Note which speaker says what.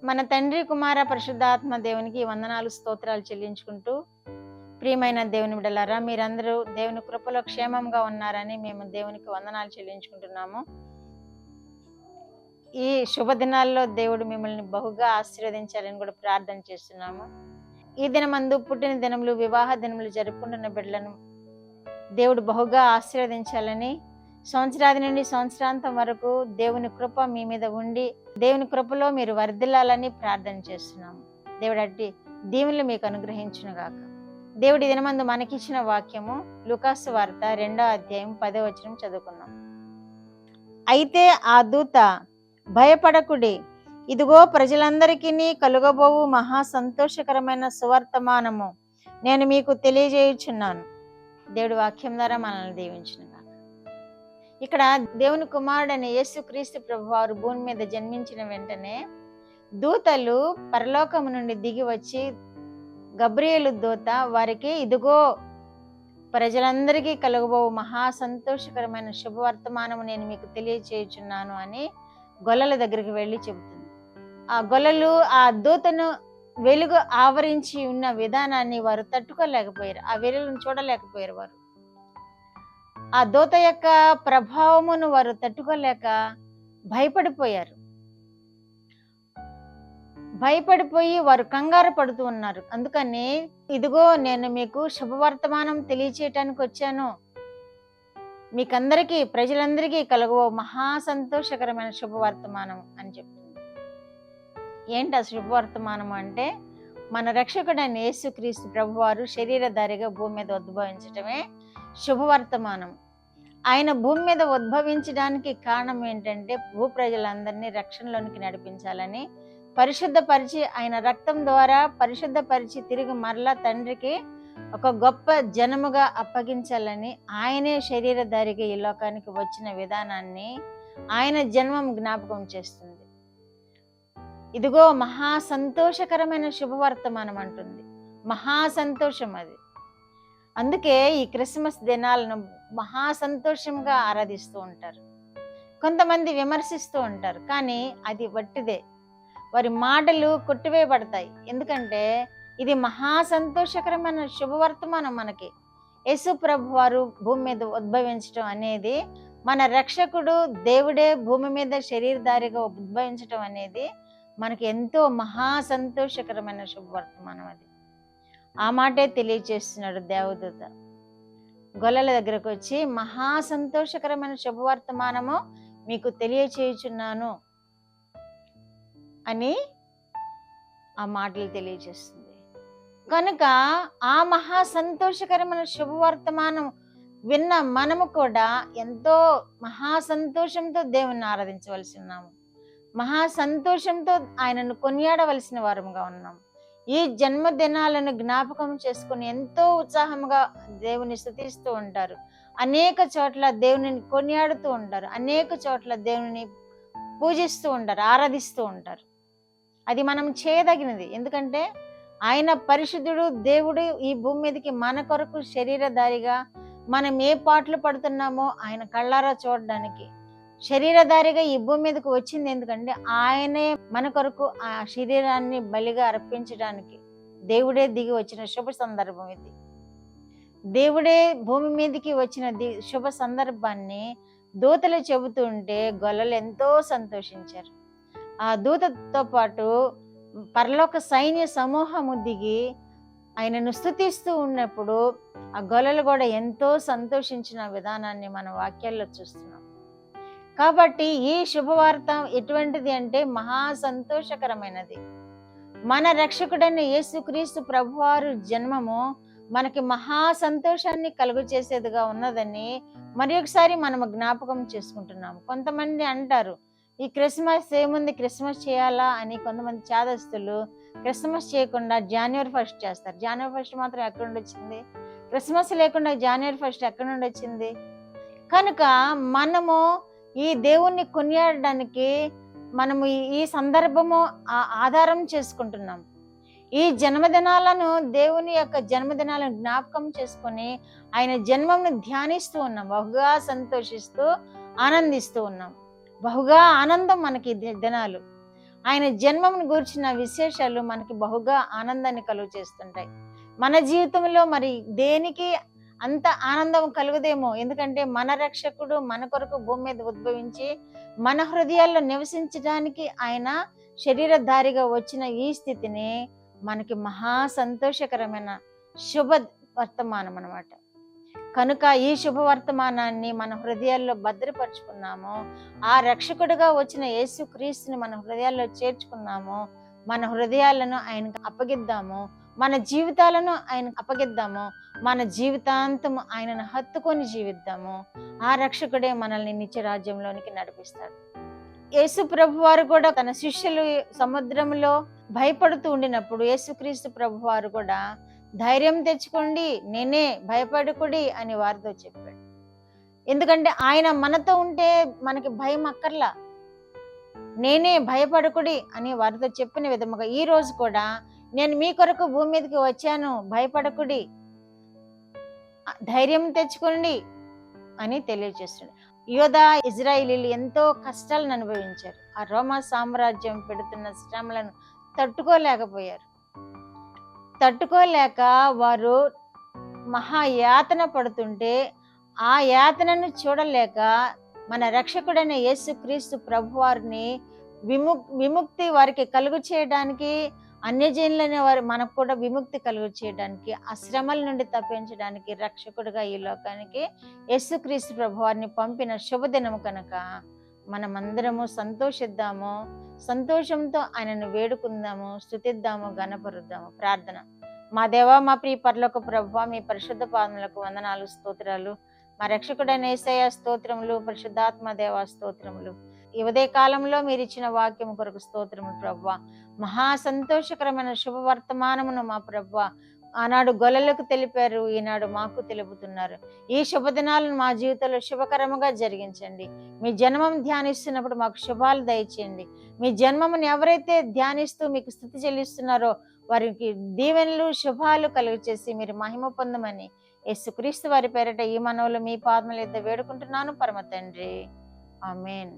Speaker 1: మన తండ్రి కుమార పరిశుద్ధాత్మ దేవునికి వందనాలు స్తోత్రాలు చెల్లించుకుంటూ, ప్రియమైన దేవుని బిడ్డలారా, మీరందరూ దేవుని కృపలో క్షేమంగా ఉన్నారని మేము దేవునికి వందనాలు చెల్లించుకుంటున్నాము. ఈ శుభదినాల్లో దేవుడు మిమ్మల్ని బహుగా ఆశీర్వదించాలని కూడా ప్రార్థన చేస్తున్నాము. ఈ దినమందు పుట్టిన దినములు, వివాహ దినములు జరుపుకుంటున్న బిడ్డలను దేవుడు బహుగా ఆశీర్వదించాలని, సంవత్సరాది నుండి సంవత్సరాంతం వరకు దేవుని కృప మీ మీద ఉండి దేవుని కృపలో మీరు వర్ధిల్లాలని ప్రార్థన చేస్తున్నాము. దేవుడు అట్టి దీవులు మీకు అనుగ్రహించునుగాక. దేవుడి దినమందు మనకిచ్చిన వాక్యము లూకాసు వార్త 2వ అధ్యాయం 10వ వచనం చదువుకున్నాం. అయితే ఆ దూత, భయపడకుడి, ఇదిగో ప్రజలందరికీ కలుగబోవు మహా సంతోషకరమైన సువర్తమానము నేను మీకు తెలియజేయుచున్నాను. దేవుడి వాక్యం ద్వారా మనల్ని దీవించునుగాక. ఇక్కడ దేవుని కుమారుడైన యేసుక్రీస్తు ప్రభువారు భూమి మీద జన్మించిన వెంటనే దూతలు పరలోకము నుండి దిగి వచ్చి, గబ్రియేలు దూత వారికి, ఇదిగో ప్రజలందరికీ కలుగబో మహా సంతోషకరమైన శుభవర్తమానము నేను మీకు తెలియచేయుచున్నాను అని గొల్లల దగ్గరికి వెళ్ళి చెబుతుంది. ఆ గొల్లలు ఆ దూతను వెలుగు ఆవరించి ఉన్న విధానాన్ని వారు తట్టుకోలేకపోయారు, ఆ వెలుగును చూడలేకపోయారు. వారు ఆ దూత యొక్క ప్రభావమును వారు తట్టుకోలేక భయపడిపోయారు. భయపడిపోయి వారు కంగారు పడుతూ ఉన్నారు. అందుకని, ఇదిగో నేను మీకు శుభవర్తమానం తెలియచేయటానికి వచ్చాను, మీకందరికీ ప్రజలందరికీ కలుగో మహా సంతోషకరమైన శుభవర్తమానం అని చెప్తుంది. ఏంటి ఆ శుభవర్తమానం అంటే, మన రక్షకుడైన యేసుక్రీస్తు ప్రభువారు శరీరధారిగా భూమి మీద ఉద్భవించటమే శుభవర్తమానం. ఆయన భూమి మీద ఉద్భవించడానికి కారణం ఏంటంటే, భూ ప్రజలందరినీ రక్షణలోనికి నడిపించాలని, పరిశుద్ధపరిచి ఆయన రక్తం ద్వారా పరిశుద్ధపరిచి తిరిగి మరలా తండ్రికి ఒక గొప్ప జనముగా అప్పగించాలని ఆయనే శరీరధారిగా ఈ లోకానికి వచ్చిన విధానాన్ని ఆయన జన్మం జ్ఞాపకం చేస్తుంది. ఇదిగో మహా సంతోషకరమైన శుభవర్తమానం అంటుంది. మహా సంతోషం అది. అందుకే ఈ క్రిస్మస్ దినాలను మహా సంతోషంగా ఆరాధిస్తూ ఉంటారు. కొంతమంది విమర్శిస్తూ ఉంటారు, కానీ అది వట్టిదే. వారి మాటలు కొట్టివేయబడతాయి. ఎందుకంటే ఇది మహా సంతోషకరమైన శుభవర్తమానం. మనకి యేసు ప్రభు వారు భూమి మీద ఉద్భవించడం అనేది, మన రక్షకుడు దేవుడే భూమి మీద శరీరధారిగా ఉద్భవించడం అనేది మనకి ఎంతో మహా సంతోషకరమైన శుభవర్తమానం. అది ఆ మాటే తెలియచేస్తున్నాడు దేవదూత. గొల్లల దగ్గరకు వచ్చి, మహా సంతోషకరమైన శుభవర్తమానము మీకు తెలియచేయుచున్నాను అని ఆ మాటలు తెలియజేస్తుంది. కనుక ఆ మహా సంతోషకరమైన శుభవర్తమానం విన్న మనము కూడా ఎంతో మహా సంతోషంతో దేవుణ్ణి ఆరాధించవలసి ఉన్నాము. మహా సంతోషంతో ఆయనను కొనియాడవలసిన వారముగా ఉన్నాం. ఈ జన్మదినాలను జ్ఞాపకం చేసుకుని ఎంతో ఉత్సాహంగా దేవుని స్తుతిస్తూ ఉంటారు. అనేక చోట్ల దేవుని కొనియాడుతూ ఉంటారు. అనేక చోట్ల దేవుని పూజిస్తూ ఉంటారు, ఆరాధిస్తూ ఉంటారు. అది మనం చేయదగినది. ఎందుకంటే ఆయన పరిశుద్ధుడు, దేవుడు ఈ భూమి మీదకి మన కొరకు శరీరధారిగా మనం ఏ పాటలు పడుతున్నామో ఆయన కళ్ళారా చూడడానికి శరీరధారిగా ఈ భూమి మీదకి వచ్చింది. ఎందుకంటే ఆయనే మన కొరకు ఆ శరీరాన్ని బలిగా అర్పించడానికి దేవుడే దిగి వచ్చిన శుభ సందర్భం ఇది. దేవుడే భూమి మీదకి వచ్చిన శుభ సందర్భాన్ని దూతలు చెబుతూ ఉంటే గొల్లలు ఎంతో సంతోషించారు. ఆ దూతతో పాటు పరలోక సైన్య సమూహము దిగి ఆయనను స్తుతిస్తూ ఉన్నప్పుడు ఆ గొల్లలు కూడా ఎంతో సంతోషించిన విధానాన్ని మన వాక్యాల్లో చూస్తున్నాం. కాబట్టి ఈ శుభవార్త ఎటువంటిది అంటే మహా సంతోషకరమైనది. మన రక్షకుడైన యేసుక్రీస్తు ప్రభువారు జన్మము మనకి మహా సంతోషాన్ని కలుగు చేసేదిగా ఉన్నదని మరి ఒకసారి మనము జ్ఞాపకం చేసుకుంటున్నాము. కొంతమంది అంటారు, ఈ క్రిస్మస్ ఏముంది, క్రిస్మస్ చేయాలా అని. కొంతమంది చాదస్తులు క్రిస్మస్ చేయకుండా January 1 చేస్తారు. January 1 మాత్రం ఎక్కడి నుండి వచ్చింది? క్రిస్మస్ లేకుండా January 1 ఎక్కడి నుండి వచ్చింది? కనుక మనము ఈ దేవుణ్ణి కొనియాడడానికి మనము ఈ సందర్భము ఆధారం చేసుకుంటున్నాం. ఈ జన్మదినాలను, దేవుని యొక్క జన్మదినాలను జ్ఞాపకం చేసుకొని ఆయన జన్మను ధ్యానిస్తూ ఉన్నాం. బహుగా సంతోషిస్తూ ఆనందిస్తూ ఉన్నాం. బహుగా ఆనందం మనకి దినాలు. ఆయన జన్మమును గూర్చిన విశేషాలు మనకి బహుగా ఆనందాన్ని కలుగు చేస్తుంటాయి. మన జీవితంలో మరి దేనికి అంత ఆనందం కలుగుదేమో, ఎందుకంటే మన రక్షకుడు మన కొరకు భూమి మీద ఉద్భవించి మన హృదయాల్లో నివసించడానికి ఆయన శరీరధారిగా వచ్చిన ఈ స్థితిని మనకి మహా సంతోషకరమైన శుభ వర్తమానం అన్నమాట. కనుక ఈ శుభవర్తమానాన్ని మన హృదయాల్లో భద్రపరుచుకున్నాము, ఆ రక్షకుడిగా వచ్చిన యేసు క్రీస్తుని మన హృదయాల్లో చేర్చుకున్నాము, మన హృదయాలను ఆయనకు అప్పగిద్దాము, మన జీవితాలను ఆయనకు అప్పగిద్దాము, మన జీవితాంతము ఆయనను హత్తుకొని జీవిద్దాము. ఆ రక్షకుడే మనల్ని నిత్య రాజ్యంలోనికి నడిపిస్తాడు. యేసు ప్రభు వారు కూడా తన శిష్యులు సముద్రంలో భయపడుతూ ఉండినప్పుడు యేసుక్రీస్తు ప్రభు వారు కూడా ధైర్యం తెచ్చుకోండి, నేనే, భయపడకుడి అని వారితో చెప్పాడు. ఎందుకంటే ఆయన మనతో ఉంటే మనకి భయం అక్కర్లా. నేనే, భయపడకుడి అని వారితో చెప్పిన విధముగా ఈ రోజు కూడా నేను మీ కొరకు భూమి మీదకి వచ్చాను, భయపడకుడి, ధైర్యం తెచ్చుకోండి అని తెలియజేస్తున్నాడు. యోధా ఇజ్రాయిలీలు ఎంతో కష్టాలను అనుభవించారు. ఆ రోమా సామ్రాజ్యం పెడుతున్న శ్రమలను తట్టుకోలేకపోయారు. తట్టుకోలేక వారు మహాయాతన పడుతుంటే ఆ యాతనను చూడలేక మన రక్షకుడైన యేసు క్రీస్తు ప్రభు వారిని విముక్తి వారికి కలుగు చేయడానికి, అన్యజనులైన వారు మనకు కూడా విముక్తి కలుగు చేయడానికి, ఆ శ్రమల నుండి తప్పించడానికి రక్షకుడిగా ఈ లోకానికి యేసుక్రీస్తు ప్రభు వారిని పంపిన శుభదినము కనుక మనమందరము సంతోషిద్దాము, సంతోషంతో ఆయనను వేడుకుందాము, స్తుతిద్దాము, గణపరుద్దాము. ప్రార్థన. మా దేవా, మా ప్రియ పరలోక ప్రభువా, మీ పరిశుద్ధ పాదములకు వందనాలు, స్తోత్రాలు. మా రక్షకుడైన యేసయ్య స్తోత్రములు, పరిశుద్ధాత్మ దేవా స్తోత్రములు. ఈ ఉదయ కాలంలో మీరు ఇచ్చిన వాక్యం కొరకు స్తోత్రములు ప్రభువా. మహా సంతోషకరమైన శుభవర్తమానమును మా ప్రభువా ఆనాడు గొల్లలకు తెలిపారు, ఈనాడు మాకు తెలుపుతున్నారు. ఈ శుభదినాలను మా జీవితంలో శుభకరముగా జరిగించండి. మీ జన్మం ధ్యానిస్తున్నప్పుడు మాకు శుభాలు దయచేయండి. మీ జన్మమును ఎవరైతే ధ్యానిస్తూ మీకు స్తుతి చెల్లిస్తున్నారో వారికి దీవెనలు, శుభాలు కలుగచేసి మీరు మహిమ పొందమని యేసుక్రీస్తు వారి పేరిట ఈ మనవులు మీ పాదముల యొద్ద వేడుకుంటున్నాను పరమ తండ్రి. ఆమేన్.